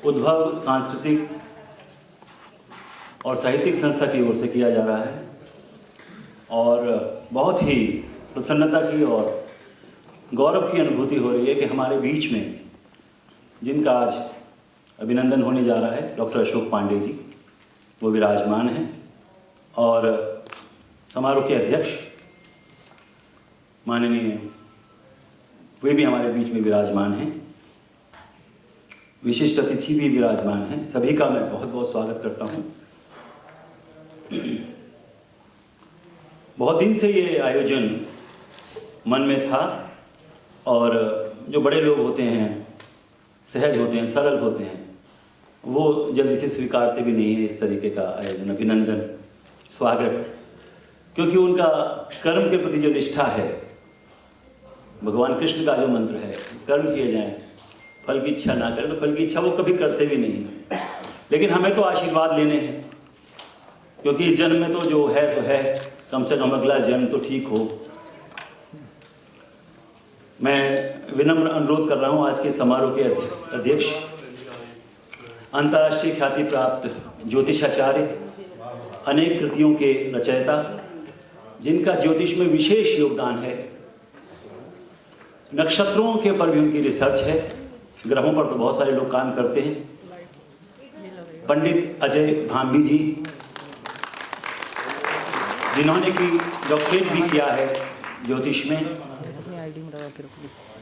उद्भव सांस्कृतिक और साहित्यिक संस्था की ओर से किया जा रहा है और बहुत ही प्रसन्नता की और गौरव की अनुभूति हो रही है कि हमारे बीच में जिनका आज अभिनंदन होने जा रहा है, डॉक्टर अशोक पांडे जी, वो विराजमान हैं और समारोह के अध्यक्ष माननीय वे भी हमारे बीच में विराजमान हैं, विशिष्ट अतिथि भी विराजमान हैं। सभी का मैं बहुत बहुत स्वागत करता हूं। बहुत दिन से ये आयोजन मन में था और जो बड़े लोग होते हैं, सहज होते हैं, सरल होते हैं, वो जल्दी से स्वीकारते भी नहीं है इस तरीके का आयोजन, अभिनंदन, स्वागत, क्योंकि उनका कर्म के प्रति जो निष्ठा है, भगवान कृष्ण का जो मंत्र है, कर्म किए जाएं, फल की इच्छा ना करें, तो फल की इच्छा वो कभी करते भी नहीं। लेकिन हमें तो आशीर्वाद लेने हैं, क्योंकि इस जन्म में तो जो है तो है, कम से कम अगला जन्म तो ठीक हो। मैं विनम्र अनुरोध कर रहा हूं आज के समारोह के अध्यक्ष, अंतर्राष्ट्रीय ख्याति प्राप्त ज्योतिषाचार्य, अनेक कृतियों के रचयिता, जिनका ज्योतिष में विशेष योगदान है, नक्षत्रों के पर भी उनकी रिसर्च है, ग्रहों पर तो बहुत सारे लोग काम करते हैं, पंडित अजय भांबी जी, जिन्होंने की डॉक्टरेट भी किया है ज्योतिष में।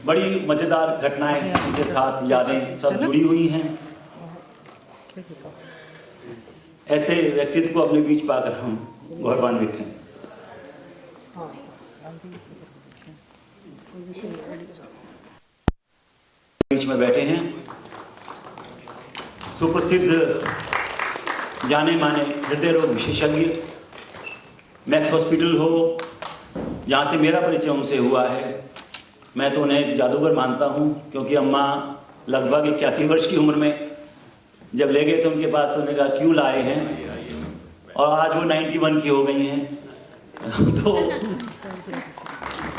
बड़ी मजेदार घटनाएं उनके साथ, यादें सब जुड़ी हुई हैं। ऐसे व्यक्तित्व को अपने बीच पाकर हम गौरवान्वित हैं। बीच में बैठे हैं सुप्रसिद्ध जाने माने हृदय रोग विशेषज्ञ, मैक्स हॉस्पिटल हो, जहाँ से मेरा परिचय उनसे हुआ है। मैं तो उन्हें एक जादूगर मानता हूँ, क्योंकि अम्मा लगभग 81 वर्ष की उम्र में जब ले गए थे उनके पास, तो उन्होंने कहा क्यों लाए हैं, और आज वो 91 की हो गई हैं। तो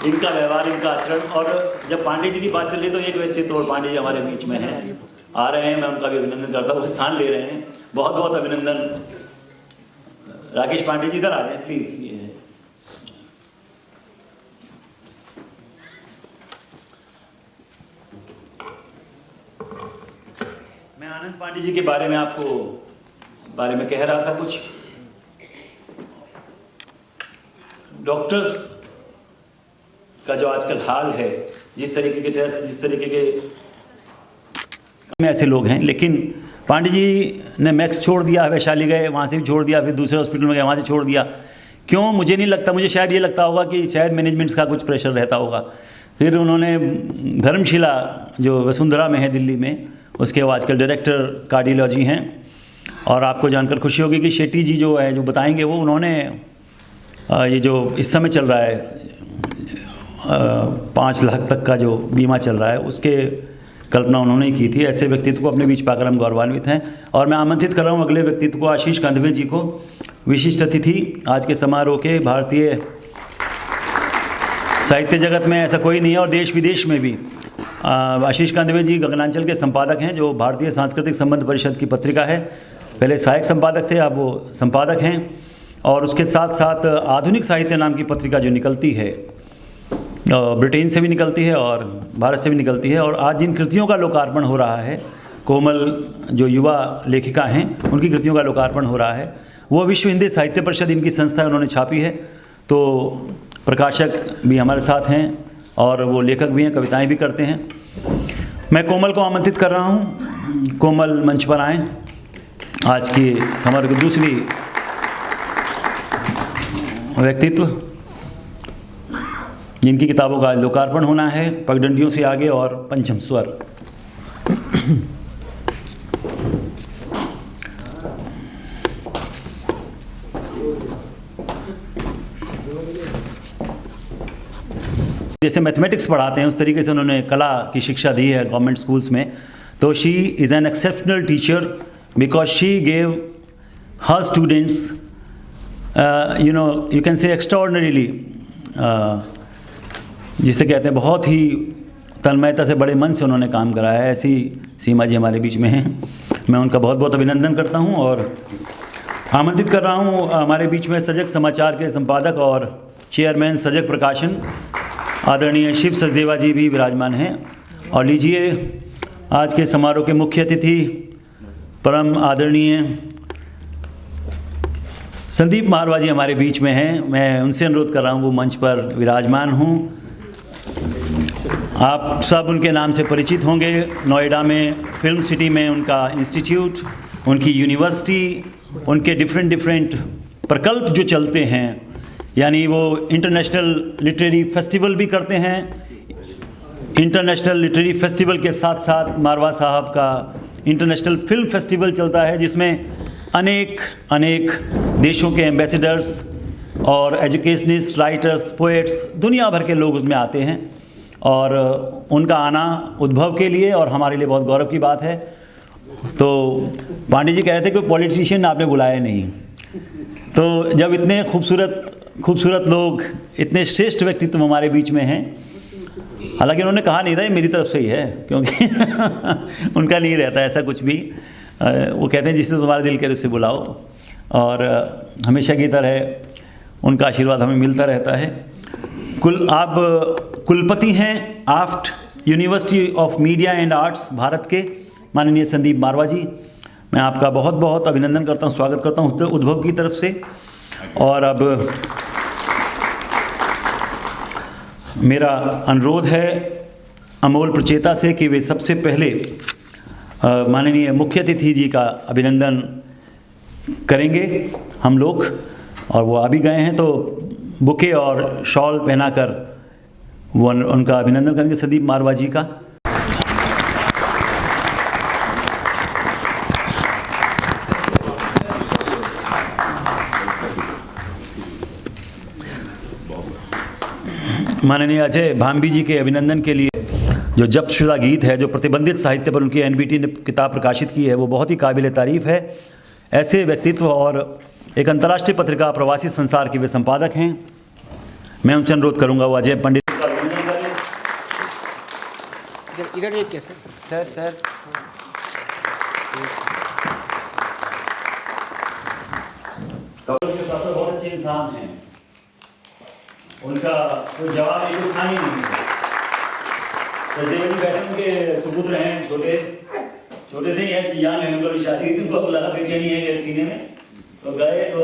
इनका व्यवहार, इनका आचरण, और जब पांडे जी की बात चल रही तो एक व्यक्तित्व और पांडे जी हमारे बीच में हैं, आ रहे हैं, मैं उनका भी अभिनंदन करता हूँ, स्थान ले रहे हैं, बहुत बहुत अभिनंदन। राकेश पांडे जी इधर आ जाए प्लीज। मैं आनंद पांडे जी के बारे में कह रहा था कुछ। डॉक्टर्स का जो आजकल हाल है, जिस तरीके के टेस्ट, जिस तरीके के में ऐसे लोग हैं, लेकिन पांडे जी ने मैक्स छोड़ दिया, वैशाली गए, वहाँ से भी छोड़ दिया, फिर दूसरे हॉस्पिटल में गए, वहाँ से छोड़ दिया। क्यों मुझे नहीं लगता, मुझे शायद ये लगता होगा कि शायद मैनेजमेंट्स का कुछ प्रेशर रहता होगा। फिर उन्होंने धर्मशिला जो वसुंधरा में है दिल्ली में, उसके वो आजकल डायरेक्टर कार्डियोलॉजी हैं। और आपको जानकर खुशी होगी कि शेट्टी जी जो है, जो बताएंगे वो, उन्होंने ये जो इस समय चल रहा है 5 लाख तक का जो बीमा चल रहा है, उसके कल्पना उन्होंने ही की थी। ऐसे व्यक्तित्व को अपने बीच पाकर हम गौरवान्वित हैं। और मैं आमंत्रित कर रहा हूँ अगले व्यक्तित्व को, आशीष कांदवे जी को, विशिष्ट अतिथि आज के समारोह के। भारतीय साहित्य जगत में ऐसा कोई नहीं है और देश विदेश में भी। आशीष कांदवे जी गगनांचल के संपादक हैं, जो भारतीय सांस्कृतिक संबंध परिषद की पत्रिका है। पहले सहायक संपादक थे, अब वो संपादक हैं। और उसके साथ साथ आधुनिक साहित्य नाम की पत्रिका जो निकलती है, ब्रिटेन से भी निकलती है और भारत से भी निकलती है। और आज जिन कृतियों का लोकार्पण हो रहा है, कोमल जो युवा लेखिका हैं, उनकी कृतियों का लोकार्पण हो रहा है, वो विश्व हिंदी साहित्य परिषद इनकी संस्था है, उन्होंने छापी है। तो प्रकाशक भी हमारे साथ हैं और वो लेखक भी हैं, कविताएं भी करते हैं। मैं कोमल को आमंत्रित कर रहा हूँ, कोमल मंच पर आएँ। आज की समारोह की दूसरी व्यक्तित्व, जिनकी किताबों का लोकार्पण होना है, पगडंडियों से आगे और पंचम स्वर। जैसे मैथमेटिक्स पढ़ाते हैं, उस तरीके से उन्होंने कला की शिक्षा दी है गवर्नमेंट स्कूल्स में। तो she is an exceptional teacher because she gave her students you can say extraordinarily, जिसे कहते हैं बहुत ही तन्मयता से, बड़े मन से उन्होंने काम कराया है। ऐसी सीमा जी हमारे बीच में हैं, मैं उनका बहुत बहुत अभिनंदन करता हूं और आमंत्रित कर रहा हूं हमारे बीच में सजग समाचार के संपादक और चेयरमैन सजग प्रकाशन आदरणीय शिव सचदेवा जी भी विराजमान हैं। और लीजिए आज के समारोह के मुख्य अतिथि परम आदरणीय संदीप मारवा जी हमारे बीच में हैं। मैं उनसे अनुरोध कर रहा हूं, वो मंच पर विराजमान हूं। आप सब उनके नाम से परिचित होंगे। नोएडा में फिल्म सिटी में उनका इंस्टीट्यूट, उनकी यूनिवर्सिटी, उनके डिफरेंट प्रकल्प जो चलते हैं, यानी वो इंटरनेशनल लिटरेरी फेस्टिवल भी करते हैं। इंटरनेशनल लिटरेरी फेस्टिवल के साथ साथ मारवा साहब का इंटरनेशनल फिल्म फेस्टिवल चलता है, जिसमें अनेक देशों के एम्बेसडर्स और एजुकेशनिस्ट, राइटर्स, पोएट्स, दुनिया भर के लोग उसमें आते हैं। और उनका आना उद्भव के लिए और हमारे लिए बहुत गौरव की बात है। तो पांडे जी कह रहे थे कि पॉलिटिशियन आपने बुलाया नहीं, तो जब इतने खूबसूरत लोग, इतने श्रेष्ठ व्यक्तित्व हमारे बीच में हैं, हालांकि उन्होंने कहा नहीं था ये मेरी तरफ से ही है, क्योंकि उनका नहीं रहता ऐसा कुछ भी। वो कहते हैं जिससे तुम्हारा दिल करे उससे बुलाओ, और हमेशा की तरह उनका आशीर्वाद हमें मिलता रहता है। आप कुलपति हैं आफ्ट university of media and arts Bharat के, माननीय संदीप मारवा जी। मैं आपका बहुत बहुत अभिनंदन करता हूं, स्वागत करता हूं उद्भव की तरफ से। और अब मेरा अनुरोध है अमोल प्रचेता से कि वे सबसे पहले माननीय मुख्य अतिथि जी का अभिनंदन करेंगे हम लोग, और वो आ भी गए हैं, तो बुके और शॉल पहनाकर वो उनका अभिनंदन करेंगे संदीप मारवा जी का। माननीय अजय भांबी जी के अभिनंदन के लिए जो जब्तशुदा गीत है, जो प्रतिबंधित साहित्य पर उनकी एनबीटी ने किताब प्रकाशित की है, वो बहुत ही काबिल तारीफ़ है। ऐसे व्यक्तित्व और एक अंतर्राष्ट्रीय पत्रिका प्रवासी संसार के वे संपादक हैं। मैं उनसे अनुरोध करूंगा वो अजय पंडित का अभिनंदन करें। इधर एक सर के साथ बहुत अच्छे इंसान हैं, उनका कोई जवाब नहीं, कुछ नहीं है। सचदेव जी बैठे, उनके सुपुत्र हैं, छोटे से ही है, यान है उनको, शादी उनको लगा बेचैनी है सीने में, तो गए तो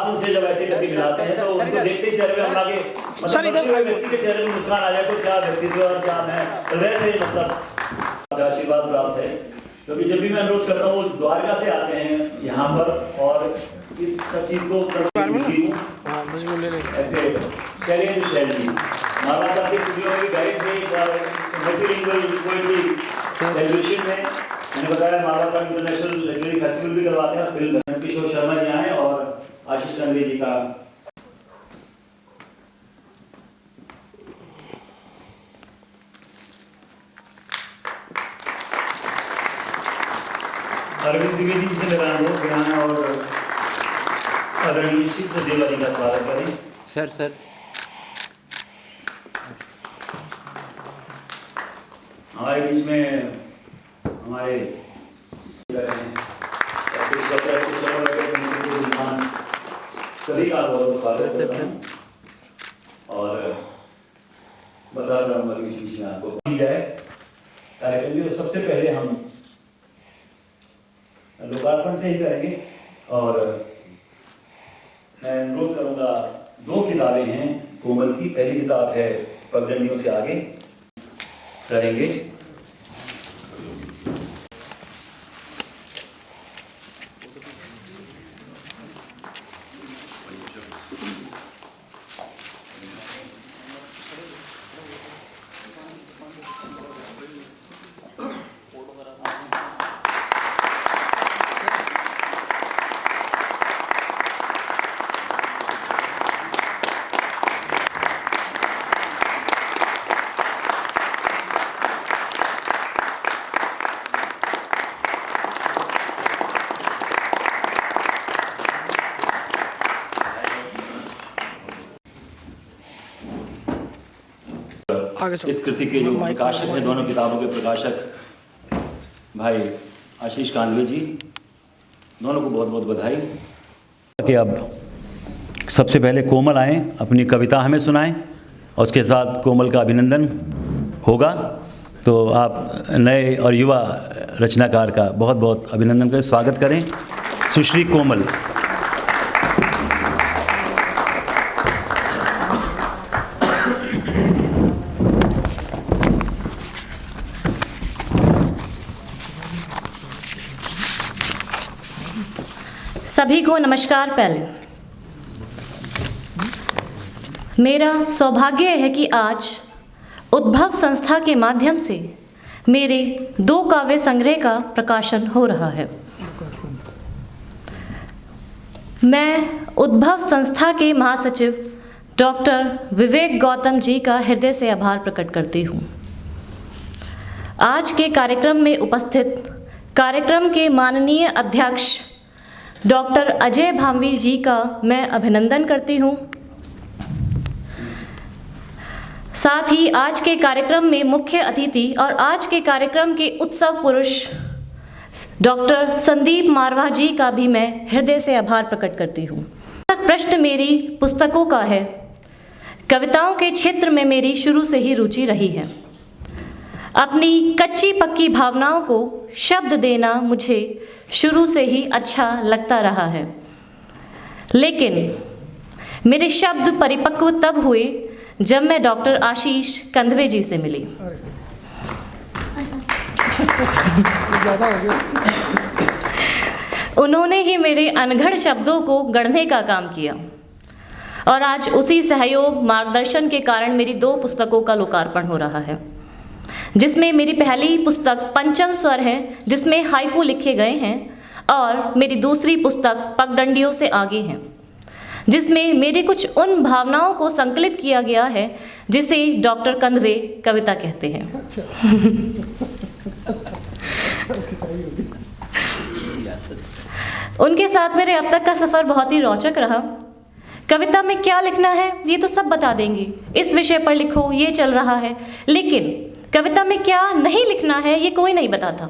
उनसे जब ऐसे व्यक्ति मिलाते हैं तो उनको देखते ही चेहरे में हम आगे, मतलब व्यक्ति के चेहरे में मुस्कान आ जाए तो क्या व्यक्तित्व और क्या है, हृदय से मतलब आशीर्वाद प्राप्त है। क्योंकि जब भी मैं अनुरोध करता हूँ, द्वारका से आते हैं यहाँ पर, और इस सब चीज़ को ऐसे चैलेंज शैली महाराजा के स्टूडियो में गए थे मल्टीलिंगुअल पोएट्री सेलिब्रेशन में। मैंने बताया महाराजा इंटरनेशनल लिटरेरी फेस्टिवल भी करवाते हैं। फिल्म किशोर शर्मा जी आए और आशीष कंदवे जी का अरविंद द्विवेदी जी से मेरा अनुरोध है और आदरणीय शिव सचदेवा जी का स्वागत करें। सर हमारे बीच में हमारे सभी का बहुत स्वागत करता हूँ और बता रहा हूँ बीच में आपको की जाए कार्यक्रम में। तो सबसे पहले हम लोकार्पण से ही करेंगे और मैं अनुरोध करूंगा, 2 किताबें हैं कोमल की। पहली किताब है पगडंडियों से आगे करेंगे। इस कृति के जो प्रकाशक हैं, दोनों किताबों के प्रकाशक भाई आशीष कांदवे जी, दोनों को बहुत बहुत बधाई। कि अब सबसे पहले कोमल आएँ, अपनी कविता हमें सुनाएं और उसके साथ कोमल का अभिनंदन होगा। तो आप नए और युवा रचनाकार का बहुत बहुत अभिनंदन करें, स्वागत करें सुश्री कोमल। सभी को नमस्कार। पहले मेरा सौभाग्य है कि आज उद्भव संस्था के माध्यम से मेरे 2 काव्य संग्रह का प्रकाशन हो रहा है। मैं उद्भव संस्था के महासचिव डॉक्टर विवेक गौतम जी का हृदय से आभार प्रकट करती हूँ। आज के कार्यक्रम में उपस्थित कार्यक्रम के माननीय अध्यक्ष डॉक्टर अजय भामवी जी का मैं अभिनंदन करती हूँ। साथ ही आज के कार्यक्रम में मुख्य अतिथि और आज के कार्यक्रम के उत्सव पुरुष डॉक्टर संदीप मारवाह जी का भी मैं हृदय से आभार प्रकट करती हूँ। प्रश्न मेरी पुस्तकों का है। कविताओं के क्षेत्र में मेरी शुरू से ही रुचि रही है। अपनी कच्ची पक्की भावनाओं को शब्द देना मुझे शुरू से ही अच्छा लगता रहा है, लेकिन मेरे शब्द परिपक्व तब हुए जब मैं डॉक्टर आशीष कंदवे जी से मिली। उन्होंने ही मेरे अनघड़ शब्दों को गढ़ने का काम किया और आज उसी सहयोग मार्गदर्शन के कारण मेरी 2 पुस्तकों का लोकार्पण हो रहा है, जिसमें मेरी पहली पुस्तक पंचम स्वर है, जिसमें हाइकू लिखे गए हैं, और मेरी दूसरी पुस्तक पगडंडियों से आगे है, जिसमें मेरे कुछ उन भावनाओं को संकलित किया गया है जिसे डॉक्टर कंदवे कविता कहते हैं। उनके साथ मेरे अब तक का सफ़र बहुत ही रोचक रहा। कविता में क्या लिखना है ये तो सब बता देंगे, इस विषय पर लिखो ये चल रहा है, लेकिन कविता में क्या नहीं लिखना है ये कोई नहीं बताता।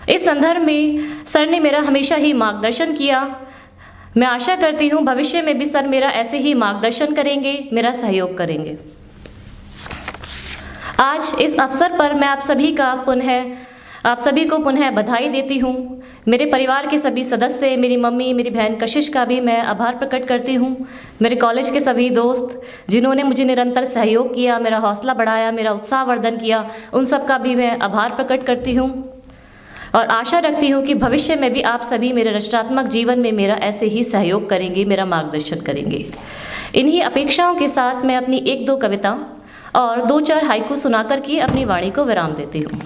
इस संदर्भ में सर ने मेरा हमेशा ही मार्गदर्शन किया। मैं आशा करती हूँ भविष्य में भी सर मेरा ऐसे ही मार्गदर्शन करेंगे, मेरा सहयोग करेंगे। आज इस अवसर पर मैं आप सभी को पुनः बधाई देती हूँ। मेरे परिवार के सभी सदस्य, मेरी मम्मी, मेरी बहन कशिश का भी मैं आभार प्रकट करती हूँ। मेरे कॉलेज के सभी दोस्त जिन्होंने मुझे निरंतर सहयोग किया, मेरा हौसला बढ़ाया, मेरा उत्साहवर्धन किया, उन सब का भी मैं आभार प्रकट करती हूँ और आशा रखती हूँ कि भविष्य में भी आप सभी मेरे रचनात्मक जीवन में मेरा ऐसे ही सहयोग करेंगे, मेरा मार्गदर्शन करेंगे। इन्हीं अपेक्षाओं के साथ मैं अपनी 1-2 कविता और 2-4 हाइकू सुनाकर के अपनी वाणी को विराम देती हूँ।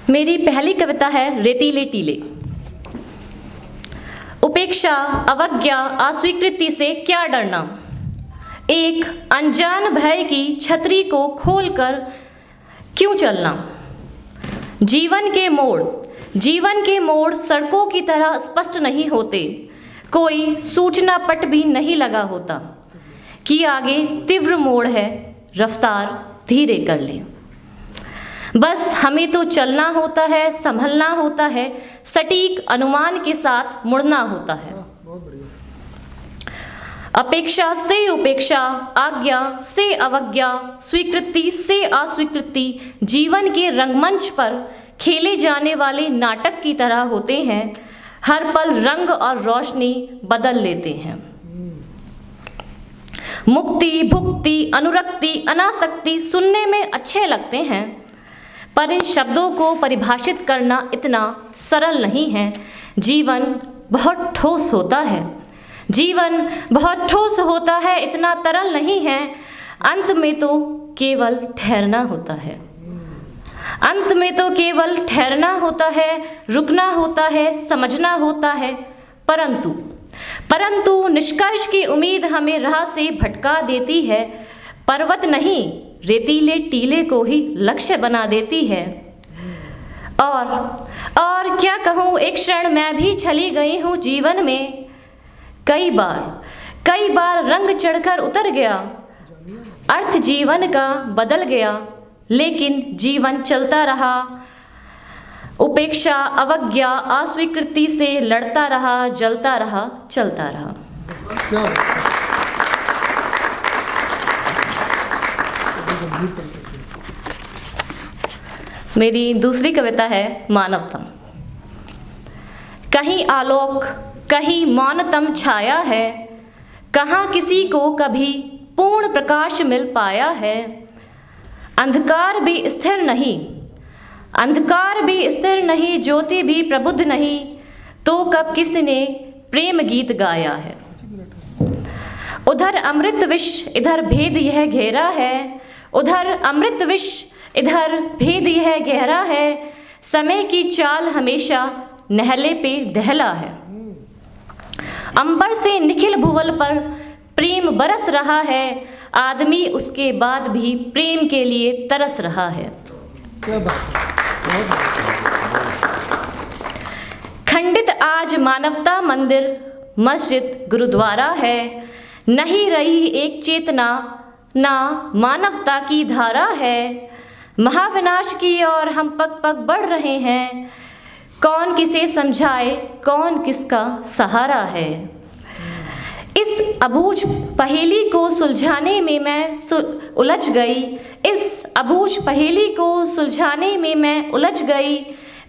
मेरी पहली कविता है रेतीले टीले। उपेक्षा, अवज्ञा, अस्वीकृति से क्या डरना, एक अनजान भय की छतरी को खोलकर क्यों चलना। जीवन के मोड़ सड़कों की तरह स्पष्ट नहीं होते, कोई सूचना पट भी नहीं लगा होता कि आगे तीव्र मोड़ है, रफ्तार धीरे कर ले। बस हमें तो चलना होता है, संभलना होता है, सटीक अनुमान के साथ मुड़ना होता है। अपेक्षा से उपेक्षा, आज्ञा से अवज्ञा, स्वीकृति से अस्वीकृति जीवन के रंगमंच पर खेले जाने वाले नाटक की तरह होते हैं। हर पल रंग और रोशनी बदल लेते हैं। मुक्ति, भुक्ति, अनुरक्ति, अनासक्ति सुनने में अच्छे लगते हैं, पर इन शब्दों को परिभाषित करना इतना सरल नहीं है। जीवन बहुत ठोस होता है, इतना तरल नहीं है। अंत में तो केवल ठहरना होता है, रुकना होता है, समझना होता है। परंतु निष्कर्ष की उम्मीद हमें राह से भटका देती है। पर्वत नहीं, रेतीले टीले को ही लक्ष्य बना देती है। और क्या कहूँ, एक क्षण मैं भी चली गई हूँ जीवन में। कई बार रंग चढ़कर उतर गया, अर्थ जीवन का बदल गया, लेकिन जीवन चलता रहा। उपेक्षा, अवज्ञा, अस्वीकृति से लड़ता रहा, जलता रहा, चलता रहा। मेरी दूसरी कविता है मानवतम। कहीं आलोक, कहीं मौनतम छाया है, कहाँ किसी को कभी पूर्ण प्रकाश मिल पाया है। अंधकार भी स्थिर नहीं, ज्योति भी प्रबुद्ध नहीं, तो कब किसने प्रेम गीत गाया है। उधर अमृत विष, इधर भेद यह घेरा है, उधर अमृत विष, इधर भेद यह गहरा है। समय की चाल हमेशा नहले पे दहला है। अंबर से निखिल भुवल पर प्रेम बरस रहा है, आदमी उसके बाद भी प्रेम के लिए तरस रहा है। खंडित आज मानवता मंदिर, मस्जिद, गुरुद्वारा है। नहीं रही एक चेतना, ना मानवता की धारा है। महाविनाश की ओर हम पग पग बढ़ रहे हैं, कौन किसे समझाए, कौन किसका सहारा है। इस अबूझ पहेली को सुलझाने में मैं उलझ गई, इस अबूझ पहेली को सुलझाने में मैं उलझ गई।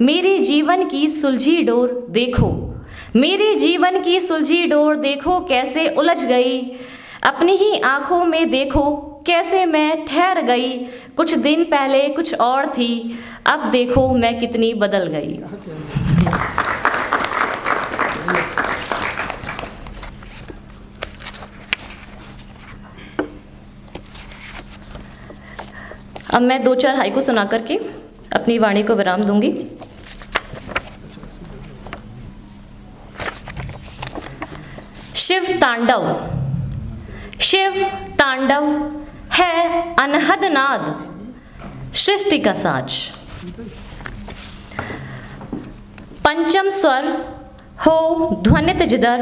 मेरे जीवन की सुलझी डोर देखो, मेरे जीवन की सुलझी डोर देखो कैसे उलझ गई। अपनी ही आँखों में देखो कैसे मैं ठहर गई। कुछ दिन पहले कुछ और थी, अब देखो मैं कितनी बदल गई। अब मैं 2-4 हाइकू सुना करके अपनी वाणी को विराम दूंगी। शिव तांडव है अनहद नाद, सृष्टि का साज। पंचम स्वर हो ध्वनित जिधर,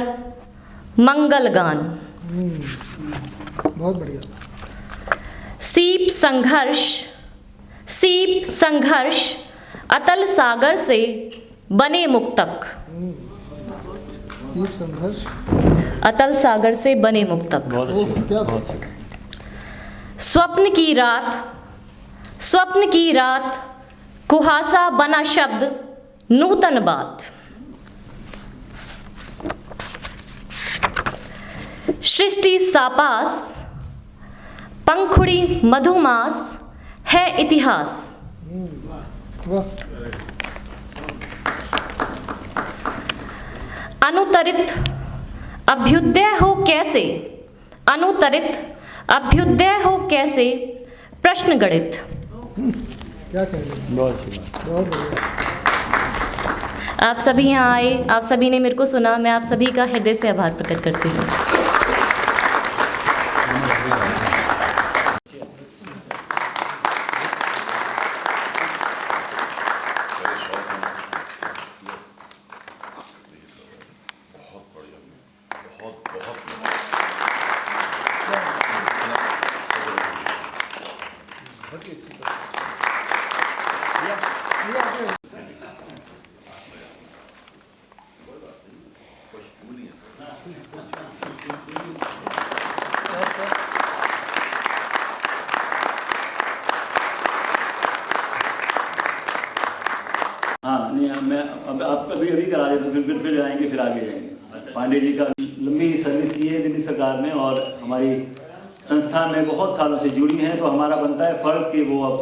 मंगल गान। बहुत बढ़िया। सीप संघर्ष अतल सागर से बने मुक्तक। सीप संघर्ष अतल सागर से बने मुक्तक। क्या बात है। स्वप्न की रात कुहासा बना शब्द, नूतन बात। सृष्टि सापास, पंखुड़ी मधुमास है इतिहास। वाह। अनुतरित अभ्युदय हो कैसे, अनुतरित अभ्युदय हो कैसे, प्रश्न गणित। क्या कह रहे हैं। बहुत बढ़िया। आप सभी यहाँ आए, आप सभी ने मेरे को सुना, मैं आप सभी का हृदय से आभार प्रकट करती हूँ। हाँ नहीं, मैं अब आप अभी करा देता हूँ, फिर आएंगे, फिर आगे जाएंगे। पांडे जी का लंबी सर्विस की है दिल्ली सरकार में और हमारी संस्था में बहुत सालों से जुड़ी हैं, तो हमारा बनता है फर्ज कि वो अब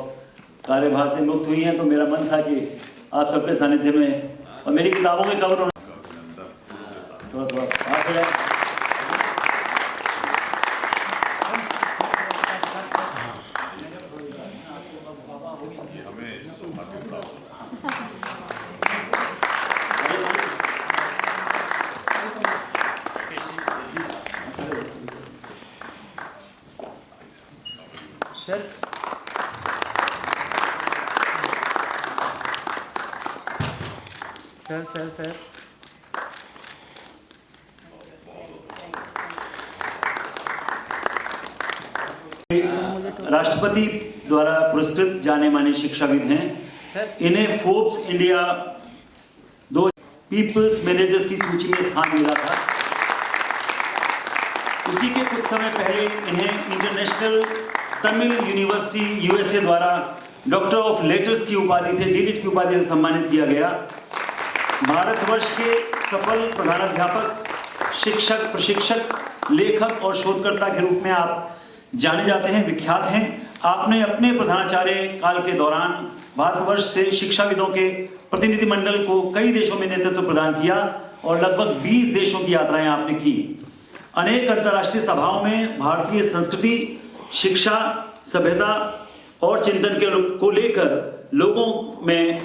कार्यभार से मुक्त हुई हैं। तो मेरा मन था कि आप सबके सानिध्य में, और मेरी किताबों में कवर थोड़ा बात हो जाए। सर सर राष्ट्रपति द्वारा पुरस्कृत जाने माने शिक्षाविद हैं। इन्हें फोर्ब्स इंडिया 2 पीपल्स मैनेजर्स की सूची में स्थान मिला था। उसी के कुछ समय पहले इन्हें इंटरनेशनल तमिल यूनिवर्सिटी यूएसए द्वारा डॉक्टर ऑफ लेटर्स की उपाधि से डीलिट की उपाधि से सम्मानित किया गया। भारतवर्ष के सफल प्रधानाध्यापक, शिक्षक, प्रशिक्षक, लेखक और शोधकर्ता के रूप में आप जाने जाते हैं, विख्यात हैं। आपने अपने प्रधानाचार्य काल के दौरान भारतवर्ष से शिक्षाविदों के प्रतिनिधिमंडल को कई देशों में नेतृत्व प्रदान किया और लगभग 20 देशों की यात्राएं आपने की। अनेक अंतर्राष्ट्रीय सभाओं में भारतीय संस्कृति, शिक्षा, सभ्यता और चिंतन को लेकर लोगों में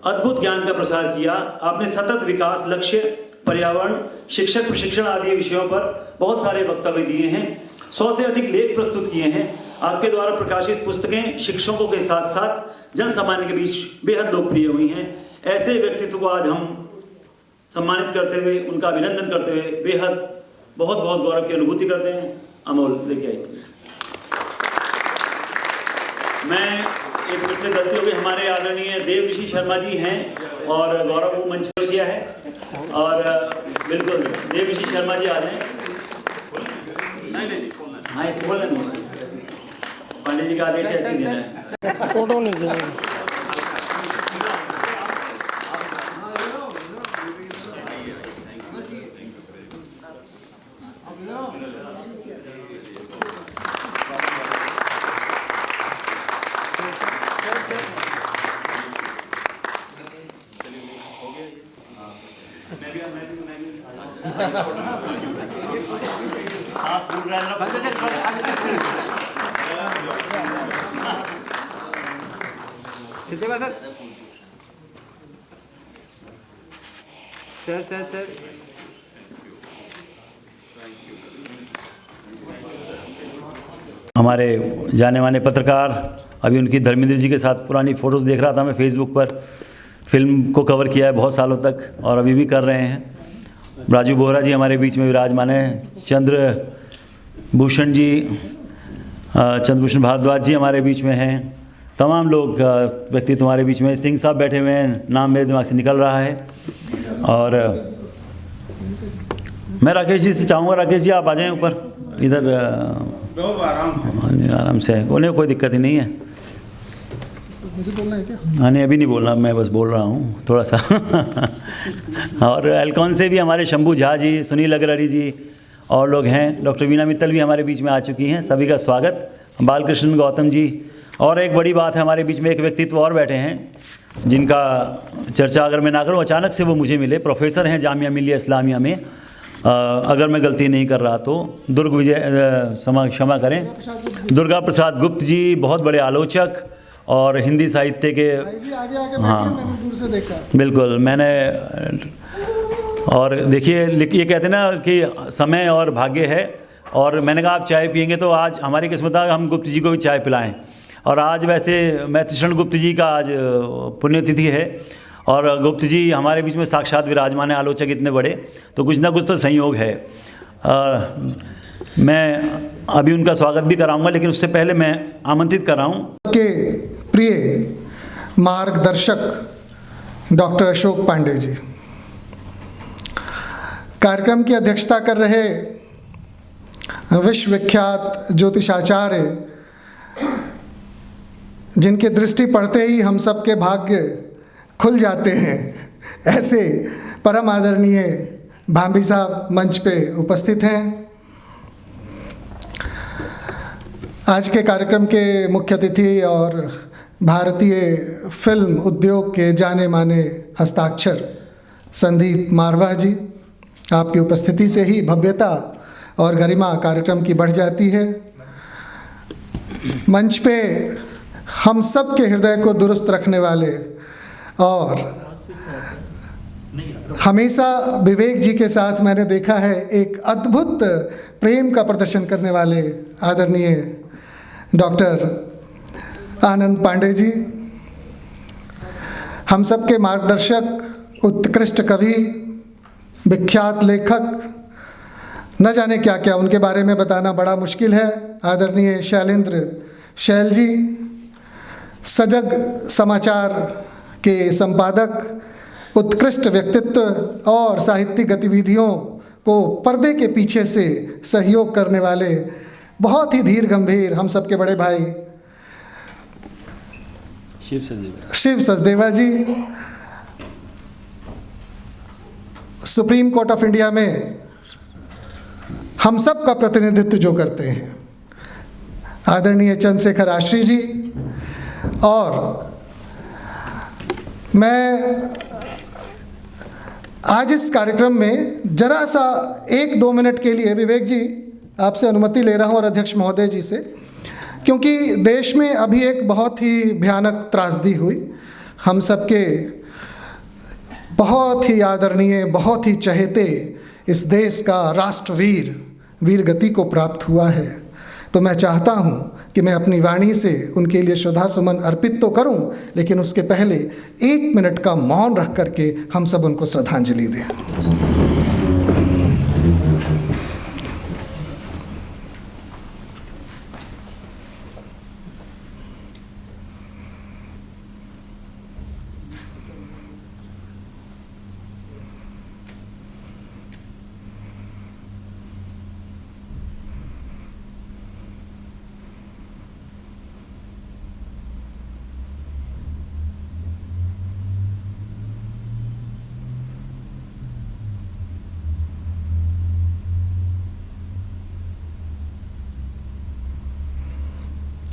अद्भुत ज्ञान का प्रसार किया। आपने सतत विकास लक्ष्य, पर्यावरण, शिक्षक प्रशिक्षण आदि विषयों पर बहुत सारे वक्तव्य दिए हैं। 100 से अधिक लेख प्रस्तुत किए हैं। आपके द्वारा प्रकाशित पुस्तकें शिक्षकों के साथ साथ जन सामान्य के बीच बेहद लोकप्रिय हुई हैं। ऐसे व्यक्तित्व को आज हम सम्मानित करते हुए, उनका अभिनंदन करते हुए बेहद बहुत बहुत गौरव की अनुभूति करते हैं। अमोल लेके आइए। मैं एक मिनट से गलती हो गई, हमारे आदरणीय देव ऋषि शर्मा जी हैं और गौरव को मंच पर किया है और बिल्कुल देव ऋषि शर्मा जी आ रहे हैं। हाँ इसको बोलना नहीं, पांडे जी का आदेश ऐसे ही देना है। फोटो नहीं देना। आप बोल रहे हैं सर हमारे जाने माने पत्रकार, अभी उनकी धर्मेंद्र जी के साथ पुरानी फ़ोटोज़ देख रहा था मैं फेसबुक पर। फिल्म को कवर किया है बहुत सालों तक और अभी भी कर रहे हैं। राजू बोहरा जी हमारे बीच में विराजमान हैं। चंद्रभूषण जी, चंद्रभूषण भारद्वाज जी हमारे बीच में हैं। तमाम लोग व्यक्ति तुम्हारे बीच में। सिंह साहब बैठे हुए हैं, नाम मेरे दिमाग से निकल रहा है। और मैं राकेश जी से चाहूँगा, राकेश जी आप आ जाएं ऊपर इधर। आराम से, उन्हें कोई दिक्कत ही नहीं है। मुझे बोलना है क्या? हाँ नहीं, अभी नहीं बोलना, मैं बस बोल रहा हूँ थोड़ा सा। और एल्कॉन से भी हमारे शंभू झा जी, सुनील अग्रहरी जी और लोग हैं। डॉक्टर वीना मित्तल भी हमारे बीच में आ चुकी हैं। सभी का स्वागत। बालकृष्ण गौतम जी। और एक बड़ी बात है, हमारे बीच में एक व्यक्तित्व और बैठे हैं जिनका चर्चा अगर मैं ना करूँ, अचानक से वो मुझे मिले। प्रोफेसर हैं जामिया मिलिया इस्लामिया में, अगर मैं गलती नहीं कर रहा तो। क्षमा करें, दुर्गा प्रसाद गुप्त जी, बहुत बड़े आलोचक और हिंदी साहित्य के। जी आगे हाँ मैंने दूर से देखा। बिल्कुल, मैंने और देखिए ये कहते हैं ना कि समय और भाग्य है। और मैंने कहा आप चाय पियेंगे तो आज हमारी किस्मत है हम गुप्त जी को भी चाय पिलाएं। और आज वैसे मैत्रीशरण गुप्त जी का आज पुण्यतिथि है और गुप्त जी हमारे बीच में साक्षात विराजमान है, आलोचक इतने बड़े, तो कुछ ना कुछ तो संयोग है। मैं अभी उनका स्वागत भी कराऊंगा, लेकिन उससे पहले मैं आमंत्रित कर रहा हूँ के प्रिय मार्गदर्शक डॉक्टर अशोक पांडे जी। कार्यक्रम की अध्यक्षता कर रहे विश्वविख्यात ज्योतिषाचार्य, जिनकी दृष्टि पड़ते ही हम सबके भाग्य खुल जाते हैं, ऐसे परम आदरणीय भांबी साहब मंच पे उपस्थित हैं। आज के कार्यक्रम के मुख्य अतिथि और भारतीय फिल्म उद्योग के जाने माने हस्ताक्षर संदीप मारवाह जी, आपकी उपस्थिति से ही भव्यता और गरिमा कार्यक्रम की बढ़ जाती है। मंच पे हम सब के हृदय को दुरुस्त रखने वाले और हमेशा विवेक जी के साथ मैंने देखा है एक अद्भुत प्रेम का प्रदर्शन करने वाले आदरणीय डॉक्टर आनंद पांडे जी, हम सब के मार्गदर्शक उत्कृष्ट कवि, विख्यात लेखक, न जाने क्या क्या, उनके बारे में बताना बड़ा मुश्किल है। आदरणीय शैलेंद्र शैल जी, सजग समाचार के संपादक, उत्कृष्ट व्यक्तित्व और साहित्यिक गतिविधियों को पर्दे के पीछे से सहयोग करने वाले बहुत ही धीर गंभीर हम सबके बड़े भाई शिव सचदेवा जी, सुप्रीम कोर्ट ऑफ इंडिया में हम सब का प्रतिनिधित्व जो करते हैं, आदरणीय चंद्रशेखर आश्री जी। और मैं आज इस कार्यक्रम में जरा सा 1-2 मिनट के लिए विवेक जी आपसे अनुमति ले रहा हूं और अध्यक्ष महोदय जी से, क्योंकि देश में अभी एक बहुत ही भयानक त्रासदी हुई। हम सबके बहुत ही आदरणीय, बहुत ही चहेते इस देश का राष्ट्रवीर वीर गति को प्राप्त हुआ है। तो मैं चाहता हूं कि मैं अपनी वाणी से उनके लिए श्रद्धा सुमन अर्पित तो करूं, लेकिन उसके पहले 1 मिनट का मौन रख करके हम सब उनको श्रद्धांजलि दें।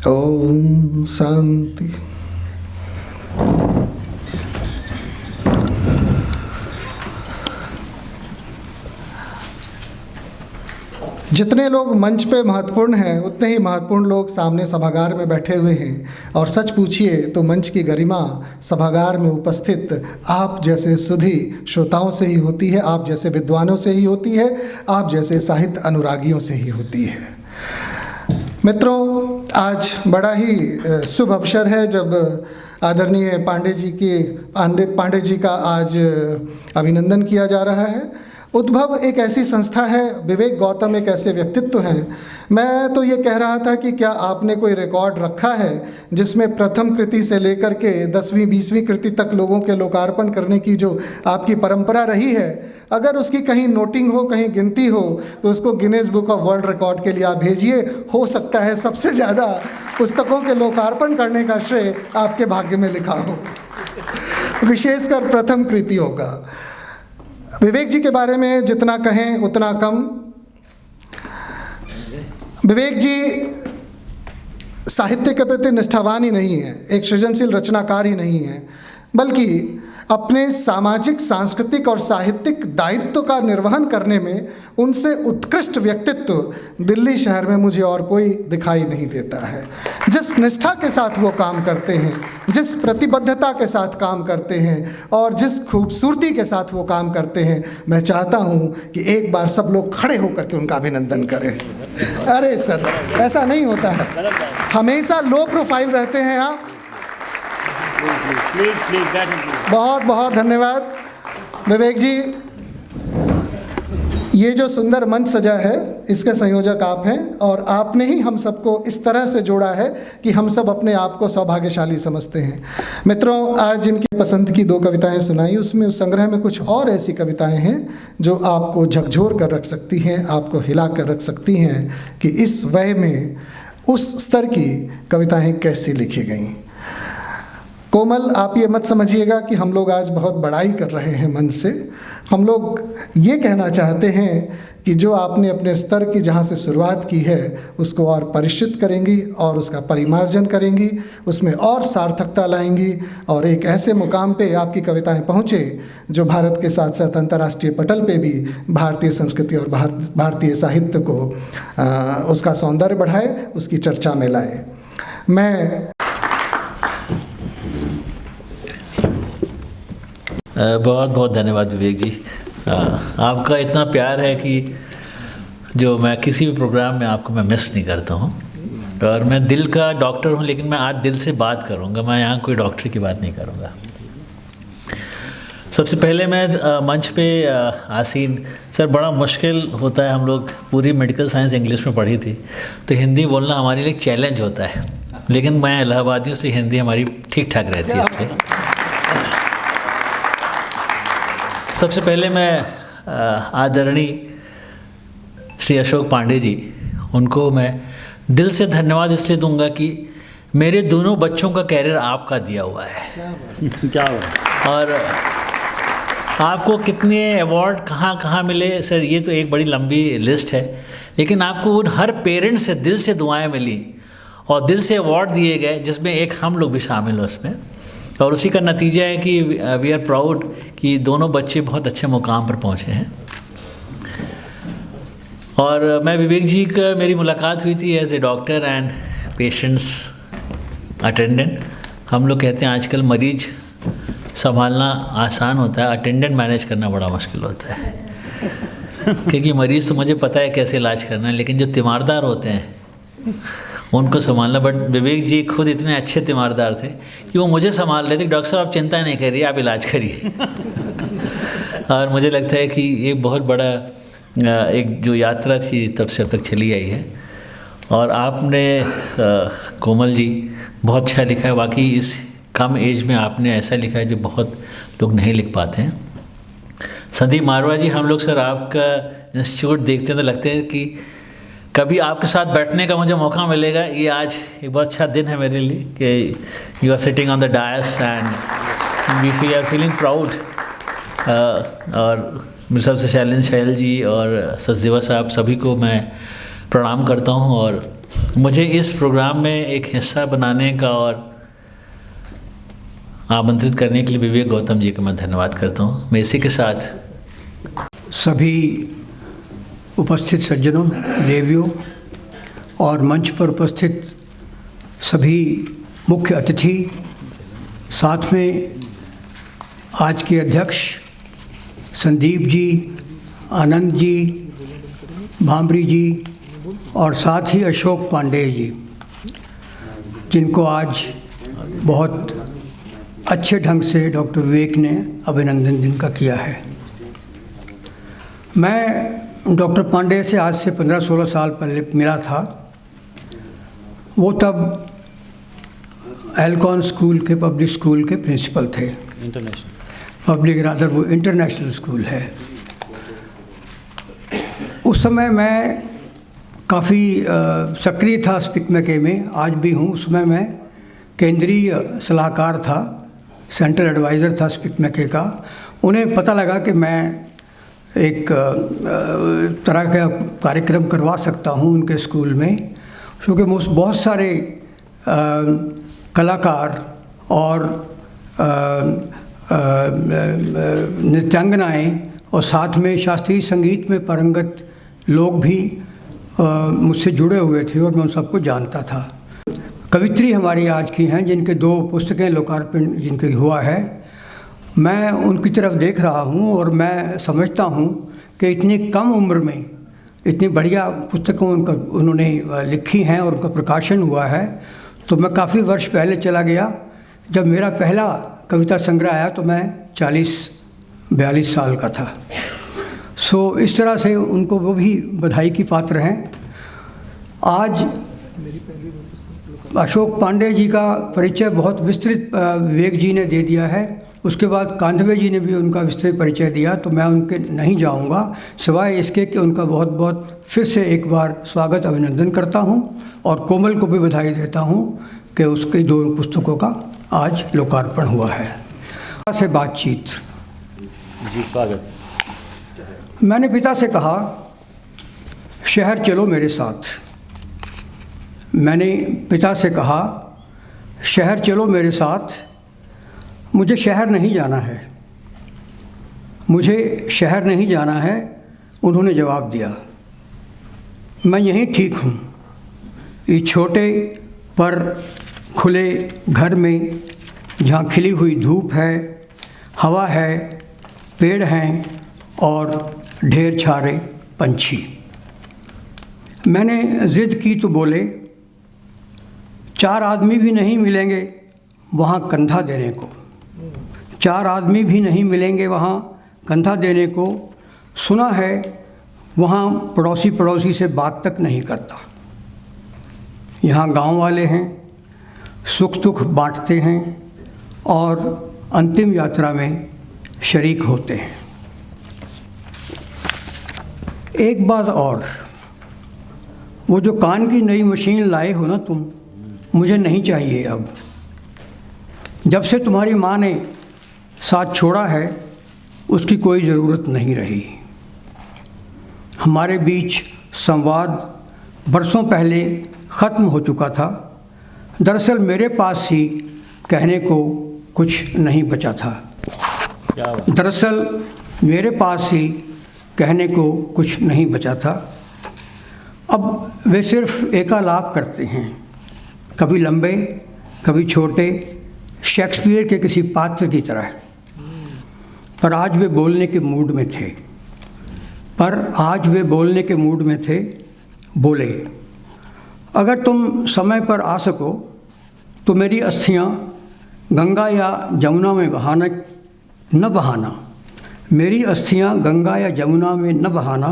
ओम शांति। जितने लोग मंच पे महत्वपूर्ण हैं, उतने ही महत्वपूर्ण लोग सामने सभागार में बैठे हुए हैं। और सच पूछिए तो मंच की गरिमा सभागार में उपस्थित आप जैसे सुधी श्रोताओं से ही होती है, आप जैसे विद्वानों से ही होती है, आप जैसे साहित्य अनुरागियों से ही होती है। मित्रों, आज बड़ा ही शुभ अवसर है जब आदरणीय पांडे जी का आज अभिनंदन किया जा रहा है। उद्भव एक ऐसी संस्था है, विवेक गौतम एक ऐसे व्यक्तित्व हैं। मैं तो ये कह रहा था कि क्या आपने कोई रिकॉर्ड रखा है जिसमें प्रथम कृति से लेकर के 10वीं 20वीं कृति तक लोगों के लोकार्पण करने की जो आपकी परंपरा रही है, अगर उसकी कहीं नोटिंग हो, कहीं गिनती हो, तो उसको Guinness book of world record के लिए आप भेजिए। हो सकता है सबसे ज़्यादा पुस्तकों के लोकार्पण करने का श्रेय आपके भाग्य में लिखा हो, विशेषकर प्रथम कृतियों का। विवेक जी के बारे में जितना कहें उतना कम। विवेक जी साहित्य के प्रति निष्ठावान ही नहीं है, एक सृजनशील रचनाकार ही नहीं है, बल्कि अपने सामाजिक, सांस्कृतिक और साहित्यिक दायित्व का निर्वहन करने में उनसे उत्कृष्ट व्यक्तित्व दिल्ली शहर में मुझे और कोई दिखाई नहीं देता है। जिस निष्ठा के साथ वो काम करते हैं, जिस प्रतिबद्धता के साथ काम करते हैं और जिस खूबसूरती के साथ वो काम करते हैं, मैं चाहता हूँ कि एक बार सब लोग खड़े होकर के उनका अभिनंदन करें। अरे सर, ऐसा नहीं होता है, हमेशा लो प्रोफाइल रहते हैं आप। बहुत बहुत धन्यवाद विवेक जी। ये जो सुंदर मंच सजा है, इसके संयोजक आप हैं और आपने ही हम सबको इस तरह से जोड़ा है कि हम सब अपने आप को सौभाग्यशाली समझते हैं। मित्रों, आज जिनकी पसंद की 2 कविताएं सुनाई, उसमें उस संग्रह में कुछ और ऐसी कविताएं हैं जो आपको झकझोर कर रख सकती हैं, आपको हिला कर रख सकती हैं कि इस वय में उस स्तर की कविताएं कैसी लिखी गईं। कोमल, आप ये मत समझिएगा कि हम लोग आज बहुत बड़ाई कर रहे हैं मन से। हम लोग ये कहना चाहते हैं कि जो आपने अपने स्तर की जहाँ से शुरुआत की है, उसको और परिष्कृत करेंगी और उसका परिमार्जन करेंगी, उसमें और सार्थकता लाएंगी और एक ऐसे मुकाम पे आपकी कविताएं पहुँचे जो भारत के साथ साथ अंतर्राष्ट्रीय पटल पे भी भारतीय संस्कृति और भारतीय साहित्य को उसका सौंदर्य बढ़ाए, उसकी चर्चा में लाए। मैं बहुत बहुत धन्यवाद विवेक जी। आपका इतना प्यार है कि जो मैं किसी भी प्रोग्राम में आपको मैं मिस नहीं करता हूँ। और मैं दिल का डॉक्टर हूँ, लेकिन मैं आज दिल से बात करूँगा, मैं यहाँ कोई डॉक्टर की बात नहीं करूँगा। सबसे पहले मैं मंच पे आसीन सर, बड़ा मुश्किल होता है, हम लोग पूरी मेडिकल साइंस इंग्लिश में पढ़ी थी, तो हिंदी बोलना हमारे लिए एक चैलेंज होता है, लेकिन मैं इलाहाबादियों से हिंदी हमारी ठीक ठाक रहती है इसलिए। सबसे पहले मैं आदरणीय श्री अशोक पांडे जी, उनको मैं दिल से धन्यवाद इसलिए दूंगा कि मेरे दोनों बच्चों का कैरियर आपका दिया हुआ है। क्या हुआ? और आपको कितने अवार्ड कहाँ कहाँ मिले सर, ये तो एक बड़ी लंबी लिस्ट है, लेकिन आपको उन हर पेरेंट्स से दिल से दुआएं मिली और दिल से अवार्ड दिए गए, जिसमें एक हम लोग भी शामिल हो उसमें, और उसी का नतीजा है कि वी आर प्राउड कि दोनों बच्चे बहुत अच्छे मुकाम पर पहुँचे हैं। और मैं विवेक जी का मेरी मुलाकात हुई थी as a doctor and patients attendant. हम लोग कहते हैं आजकल मरीज संभालना आसान होता है, अटेंडेंट मैनेज करना बड़ा मुश्किल होता है क्योंकि मरीज़ तो मुझे पता है कैसे इलाज करना है, लेकिन जो तीमारदार होते हैं उनको संभालना। बट विवेक जी खुद इतने अच्छे तीमारदार थे कि वो मुझे संभाल रहे थे, डॉक्टर साहब आप चिंता नहीं करिए, आप इलाज करिए और मुझे लगता है कि ये बहुत बड़ा एक जो यात्रा थी तब से अब तक चली आई है। और आपने कोमल जी बहुत अच्छा लिखा है, वाकई इस कम एज में आपने ऐसा लिखा है जो बहुत लोग नहीं लिख पाते हैं। संदीप मारवा जी, हम लोग सर आपका इंस्टीट्यूट देखते हैं तो लगते हैं कि कभी आपके साथ बैठने का मुझे मौका मिलेगा। ये आज एक बहुत अच्छा दिन है मेरे लिए कि you are sitting on the dais and we are feeling proud. और मेरे सबसे शैल जी और सचदेवा साहब, सभी को मैं प्रणाम करता हूँ और मुझे इस प्रोग्राम में एक हिस्सा बनाने का और आमंत्रित करने के लिए विवेक गौतम जी का मैं धन्यवाद करता हूँ। मैं इसी के साथ सभी उपस्थित सज्जनों, देवियों और मंच पर उपस्थित सभी मुख्य अतिथि, साथ में आज के अध्यक्ष संदीप जी, आनंद जी, भामरी जी और साथ ही अशोक पांडे जी, जिनको आज बहुत अच्छे ढंग से डॉक्टर विवेक ने अभिनंदन जिनका किया है। मैं डॉक्टर पांडे से आज से 15-16 साल पहले मिला था। वो तब एल्कॉन स्कूल के, पब्लिक स्कूल के प्रिंसिपल थे। इंटरनेशनल पब्लिक रादर वो इंटरनेशनल स्कूल है। उस समय मैं काफ़ी सक्रिय था स्पिकमेके में, आज भी हूँ। उस समय मैं केंद्रीय सलाहकार था, सेंट्रल एडवाइज़र था स्पिकमेके का। उन्हें पता लगा कि मैं एक तरह का कार्यक्रम करवा सकता हूँ उनके स्कूल में, क्योंकि बहुत सारे कलाकार और नृत्यांगनाएँ और साथ में शास्त्रीय संगीत में पारंगत लोग भी मुझसे जुड़े हुए थे और मैं उन सबको जानता था। कवित्री हमारी आज की हैं, जिनके 2 पुस्तकें लोकार्पण जिनके हुआ है। मैं उनकी तरफ देख रहा हूँ और मैं समझता हूँ कि इतनी कम उम्र में इतनी बढ़िया पुस्तकें उन्होंने लिखी हैं और उनका प्रकाशन हुआ है। तो मैं काफ़ी वर्ष पहले चला गया। जब मेरा पहला कविता संग्रह आया तो मैं 40-42 साल का था। सो इस तरह से उनको वो भी बधाई की पात्र हैं। आज अशोक पांडे जी का परिचय बहुत विस्तृत विवेक जी ने दे दिया है। उसके बाद कांधवे जी ने भी उनका विस्तृत परिचय दिया, तो मैं उनके नहीं जाऊंगा, सिवाय इसके कि उनका बहुत बहुत फिर से एक बार स्वागत अभिनंदन करता हूं और कोमल को भी बधाई देता हूं कि उसकी 2 पुस्तकों का आज लोकार्पण हुआ है। से बातचीत जी, स्वागत। मैंने पिता से कहा, शहर चलो मेरे साथ। मैंने पिता से कहा, शहर चलो मेरे साथ। मुझे शहर नहीं जाना है, मुझे शहर नहीं जाना है। उन्होंने जवाब दिया, मैं यहीं ठीक हूँ, इस छोटे पर खुले घर में, जहाँ खिली हुई धूप है, हवा है, पेड़ हैं और ढेर सारे पंछी। मैंने ज़िद की तो बोले, 4 आदमी भी नहीं मिलेंगे वहाँ कंधा देने को। 4 आदमी भी नहीं मिलेंगे वहाँ कंधा देने को। सुना है वहाँ पड़ोसी से बात तक नहीं करता। यहाँ गांव वाले हैं, सुख दुख बांटते हैं और अंतिम यात्रा में शरीक होते हैं। एक बात और, वो जो कान की नई मशीन लाए हो ना तुम, मुझे नहीं चाहिए अब। जब से तुम्हारी माँ ने साथ छोड़ा है उसकी कोई ज़रूरत नहीं रही। हमारे बीच संवाद बरसों पहले ख़त्म हो चुका था। दरअसल मेरे पास ही कहने को कुछ नहीं बचा था। अब वे सिर्फ एकालाप करते हैं, कभी लंबे कभी छोटे, शेक्सपियर के किसी पात्र की तरह। पर आज वे बोलने के मूड में थे, बोले। अगर तुम समय पर आ सको तो मेरी अस्थियाँ गंगा या जमुना में न बहाना।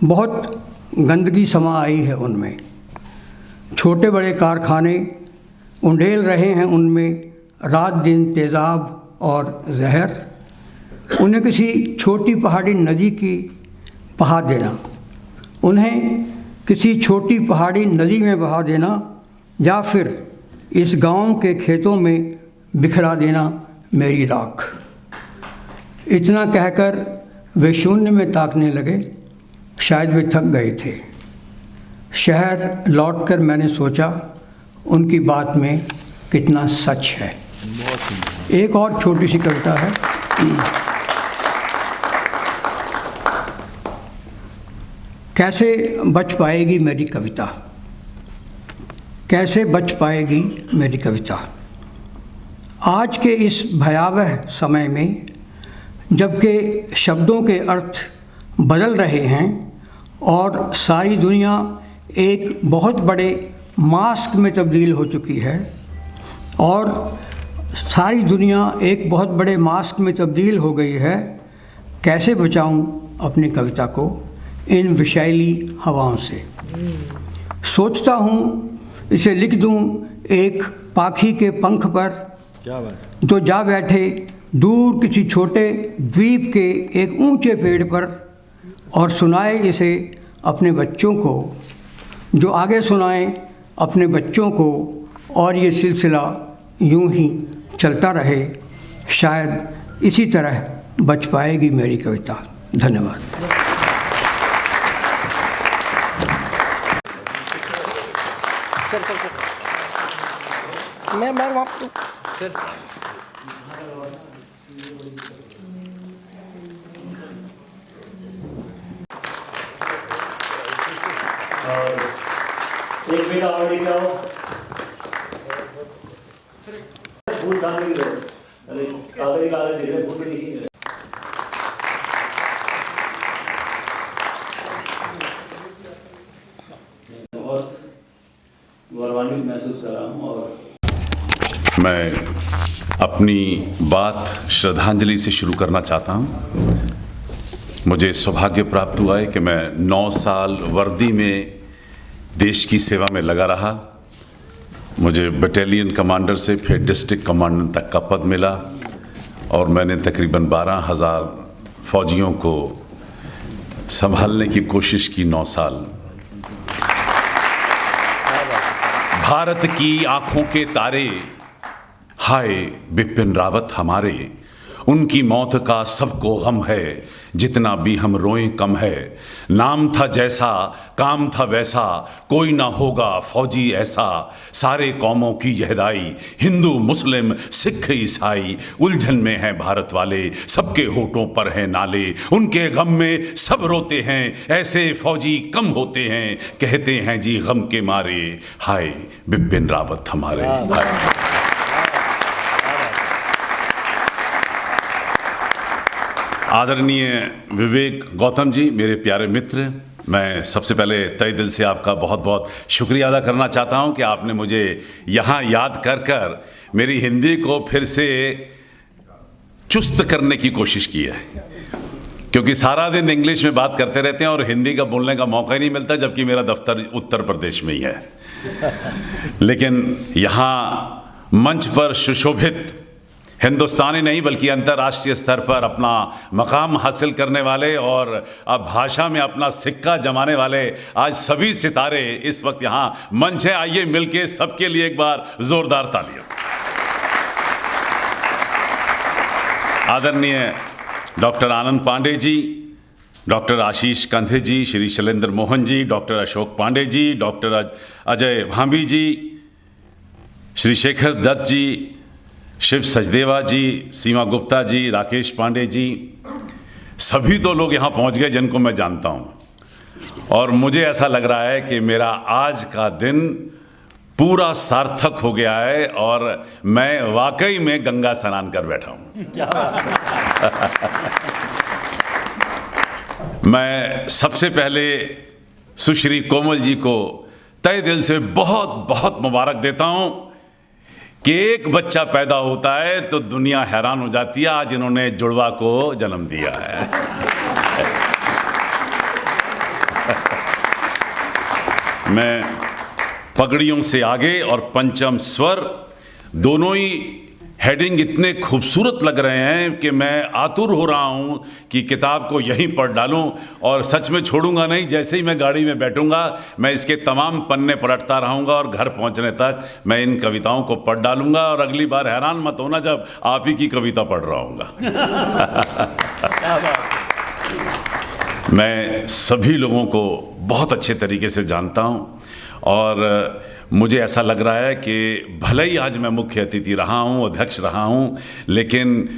बहुत गंदगी समा आई है उनमें। छोटे बड़े कारखाने उंडेल रहे हैं उनमें रात दिन तेज़ाब और जहर। उन्हें किसी छोटी पहाड़ी नदी में बहा देना या फिर इस गांव के खेतों में बिखरा देना मेरी राख। इतना कहकर वे शून्य में ताकने लगे। शायद वे थक गए थे। शहर लौटकर मैंने सोचा उनकी बात में कितना सच है। एक और छोटी सी कविता है। कैसे बच पाएगी मेरी कविता आज के इस भयावह समय में, जबकि शब्दों के अर्थ बदल रहे हैं और सारी दुनिया एक बहुत बड़े मास्क में तब्दील हो चुकी है हो गई है। कैसे बचाऊं अपनी कविता को इन विषैली हवाओं से? सोचता हूँ इसे लिख दूँ एक पाखी के पंख पर, जो जा बैठे दूर किसी छोटे द्वीप के एक ऊंचे पेड़ पर, और सुनाए इसे अपने बच्चों को, जो आगे सुनाए अपने बच्चों को, और ये सिलसिला यूं ही चलता रहे। शायद इसी तरह बच पाएगी मेरी कविता। धन्यवाद। मैं वहाँ सर एक बेटा और लेके आओ। फूल सामने की तरफ। अरे कागज दे रहे, फूल पे लिखी। बहुत गौरवान्वित महसूस कर रहा हूँ। और मैं अपनी बात श्रद्धांजलि से शुरू करना चाहता हूँ। मुझे सौभाग्य प्राप्त हुआ है कि मैं 9 साल वर्दी में देश की सेवा में लगा रहा। मुझे बटालियन कमांडर से फिर डिस्ट्रिक्ट कमांडर तक का पद मिला और मैंने तकरीबन 12,000 फौजियों को संभालने की कोशिश की 9 साल। भारत की आंखों के तारे, हाय बिपिन रावत हमारे, उनकी मौत का सबको गम है, जितना भी हम रोएं कम है। नाम था जैसा, काम था वैसा, कोई ना होगा फौजी ऐसा। सारे कौमों की यहदाई, हिंदू मुस्लिम सिख ईसाई, उलझन में हैं भारत वाले, सबके होठों पर हैं नाले। उनके गम में सब रोते हैं, ऐसे फौजी कम होते हैं, कहते हैं जी गम के मारे, हाय बिपिन रावत हमारे। आदरणीय विवेक गौतम जी, मेरे प्यारे मित्र, मैं सबसे पहले तहे दिल से आपका बहुत बहुत शुक्रिया अदा करना चाहता हूं कि आपने मुझे यहाँ याद कर मेरी हिंदी को फिर से चुस्त करने की कोशिश की है, क्योंकि सारा दिन इंग्लिश में बात करते रहते हैं और हिंदी का बोलने का मौका ही नहीं मिलता, जबकि मेरा दफ्तर उत्तर प्रदेश में ही है। लेकिन यहाँ मंच पर सुशोभित हिंदुस्तानी नहीं बल्कि अंतर्राष्ट्रीय स्तर पर अपना मकाम हासिल करने वाले और अब भाषा में अपना सिक्का जमाने वाले आज सभी सितारे इस वक्त यहाँ मंच है। आइए मिलके सबके लिए एक बार जोरदार तालियां। आदरणीय डॉक्टर आनंद पांडे जी, डॉक्टर आशीष कंधे जी, श्री शैलेंद्र मोहन जी, डॉक्टर अशोक पांडे जी, डॉक्टर अजय भांबी जी, श्री शेखर दत्त जी, शिव सचदेवा जी, सीमा गुप्ता जी, राकेश पांडे जी, सभी तो लोग यहाँ पहुँच गए जिनको मैं जानता हूँ। और मुझे ऐसा लग रहा है कि मेरा आज का दिन पूरा सार्थक हो गया है और मैं वाकई में गंगा स्नान कर बैठा हूँ। मैं सबसे पहले सुश्री कोमल जी को तहे दिल से बहुत बहुत मुबारक देता हूँ कि एक बच्चा पैदा होता है तो दुनिया हैरान हो जाती है। आज इन्होंने जुड़वा को जन्म दिया है। मैं पगड़ियों से आगे और पंचम स्वर दोनों ही हेडिंग इतने खूबसूरत लग रहे हैं कि मैं आतुर हो रहा हूं कि किताब को यहीं पढ़ डालूं, और सच में छोड़ूंगा नहीं। जैसे ही मैं गाड़ी में बैठूंगा मैं इसके तमाम पन्ने पलटता रहूंगा और घर पहुंचने तक मैं इन कविताओं को पढ़ डालूंगा। और अगली बार हैरान मत होना जब आप ही की कविता पढ़ रहा हूंगा। मैं सभी लोगों को बहुत अच्छे तरीके से जानता हूं और मुझे ऐसा लग रहा है कि भले ही आज मैं मुख्य अतिथि रहा हूं, अध्यक्ष रहा हूं, लेकिन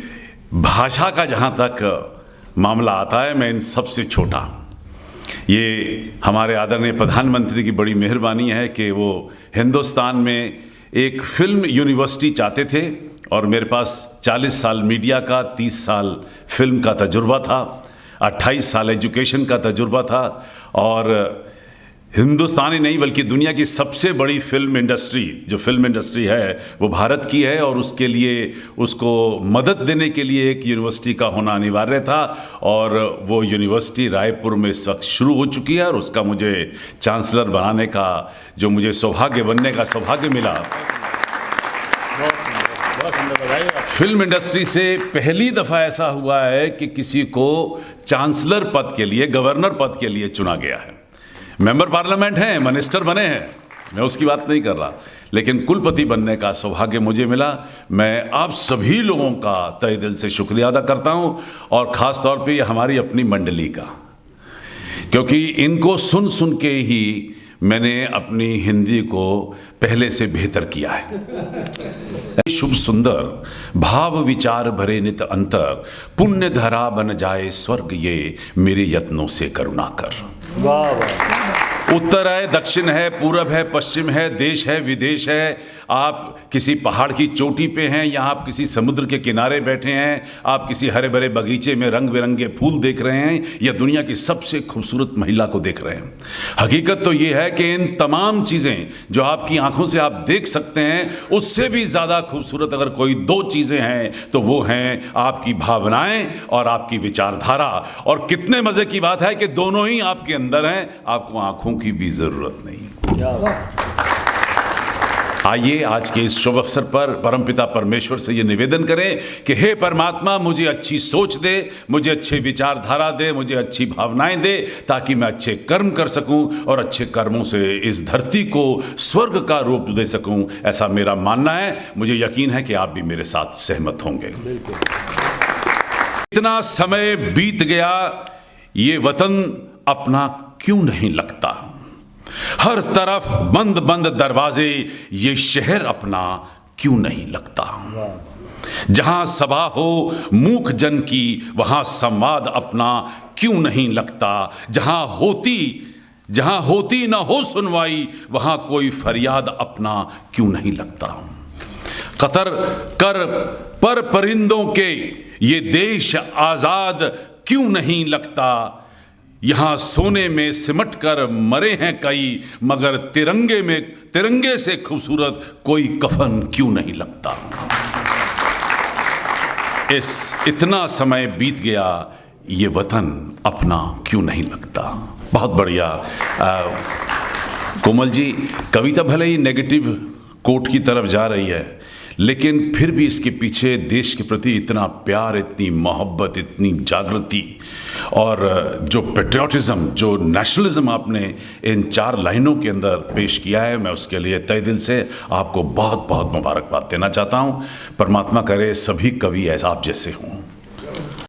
भाषा का जहां तक मामला आता है मैं इन सबसे छोटा हूं। ये हमारे आदरणीय प्रधानमंत्री की बड़ी मेहरबानी है कि वो हिंदुस्तान में एक फिल्म यूनिवर्सिटी चाहते थे और मेरे पास 40 साल मीडिया का, 30 साल फिल्म का तजुर्बा था, 28 साल एजुकेशन का तजुर्बा था और हिंदुस्तानी नहीं बल्कि दुनिया की सबसे बड़ी फिल्म इंडस्ट्री जो फिल्म इंडस्ट्री है वो भारत की है और उसके लिए उसको मदद देने के लिए एक यूनिवर्सिटी का होना अनिवार्य था। और वो यूनिवर्सिटी रायपुर में इस वक्त शुरू हो चुकी है और उसका मुझे चांसलर बनाने का जो मुझे सौभाग्य बनने का सौभाग्य मिला। फिल्म इंडस्ट्री से पहली दफ़ा ऐसा हुआ है कि किसी को चांसलर पद के लिए, गवर्नर पद के लिए चुना गया है। मेंबर पार्लियामेंट हैं, मिनिस्टर बने हैं, मैं उसकी बात नहीं कर रहा, लेकिन कुलपति बनने का सौभाग्य मुझे मिला। मैं आप सभी लोगों का तहे दिल से शुक्रिया अदा करता हूं और ख़ास तौर पे हमारी अपनी मंडली का, क्योंकि इनको सुन सुन के ही मैंने अपनी हिंदी को पहले से बेहतर किया है। शुभ सुंदर भाव विचार भरे नित अंतर, पुण्य धरा बन जाए स्वर्ग ये मेरे यत्नों से करुणा कर। वाह वाह। उत्तर है, दक्षिण है, पूरब है, पश्चिम है, देश है, विदेश है, आप किसी पहाड़ की चोटी पे हैं या आप किसी समुद्र के किनारे बैठे हैं, आप किसी हरे भरे बगीचे में रंग बिरंगे फूल देख रहे हैं या दुनिया की सबसे खूबसूरत महिला को देख रहे हैं। हकीकत तो ये है कि इन तमाम चीज़ें जो आपकी आंखों से आप देख सकते हैं उससे भी ज़्यादा खूबसूरत अगर कोई दो चीज़ें हैं तो वो हैं आपकी भावनाएं और आपकी विचारधारा। और कितने मज़े की बात है कि दोनों ही आपके अंदर हैं, आपको आंखों की भी ज़रूरत नहीं। आइए आज के इस शुभ अवसर पर परमपिता परमेश्वर से ये निवेदन करें कि हे परमात्मा मुझे अच्छी सोच दे, मुझे अच्छे विचारधारा दे, मुझे अच्छी भावनाएं दे, ताकि मैं अच्छे कर्म कर सकूं और अच्छे कर्मों से इस धरती को स्वर्ग का रूप दे सकूं। ऐसा मेरा मानना है, मुझे यकीन है कि आप भी मेरे साथ सहमत होंगे। इतना समय बीत गया, ये वतन अपना क्यों नहीं लगता, हर तरफ बंद बंद दरवाजे, ये शहर अपना क्यों नहीं लगता। जहां सभा हो मूक जन की वहां संवाद अपना क्यों नहीं लगता। जहां होती ना हो सुनवाई वहां कोई फरियाद अपना क्यों नहीं लगता। कतर कर पर परिंदों के ये देश आजाद क्यों नहीं लगता। यहाँ सोने में सिमट कर मरे हैं कई, मगर तिरंगे से खूबसूरत कोई कफन क्यों नहीं लगता। इतना समय बीत गया, ये वतन अपना क्यों नहीं लगता। बहुत बढ़िया। कोमल जी, कविता भले ही नेगेटिव कोट की तरफ जा रही है, लेकिन फिर भी इसके पीछे देश के प्रति इतना प्यार, इतनी मोहब्बत, इतनी जागृति और जो पेट्रियाटिज्म, जो नेशनलिज्म आपने इन 4 लाइनों के अंदर पेश किया है, मैं उसके लिए तहे दिल से आपको बहुत बहुत मुबारकबाद देना चाहता हूँ। परमात्मा करे सभी कवि ऐसा आप जैसे हों।